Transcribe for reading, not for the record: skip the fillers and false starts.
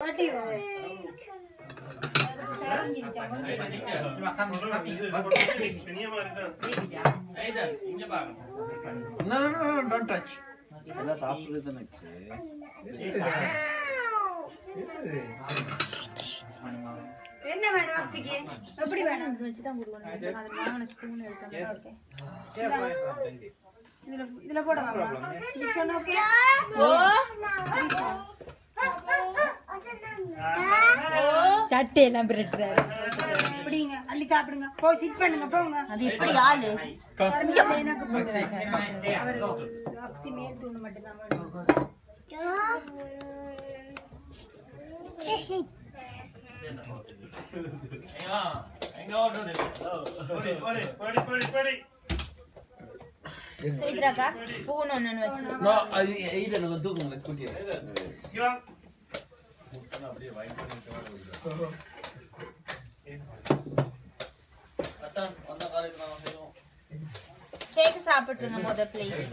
No, don't touch. Let's after the next. என்ன வேணும் அக்சிக்கு எப்படி வேணும் வெச்சு தான் குடுக்கணும் அது வாங்குன ஸ்பூன் எடுத்தா ஓகே இதுல போடுவாங்க இது சொன்ன ஓகே ஓ சட்டை எல்லாம் பிரட்றாரு அப்படிங்க அள்ளி சாப்பிடுங்க போய் சிட் பண்ணுங்க போங்க அது எப்படி ஆளு எனக்கு போடுறாங்க அவர் அக்சி மேல் தூண் மட்டும் தான் வேணும் Suidraka, spoon on and watch. No, I eat another two. Let's put here. Cake சாப்பிட்டுங்க மொத ப்ளீஸ்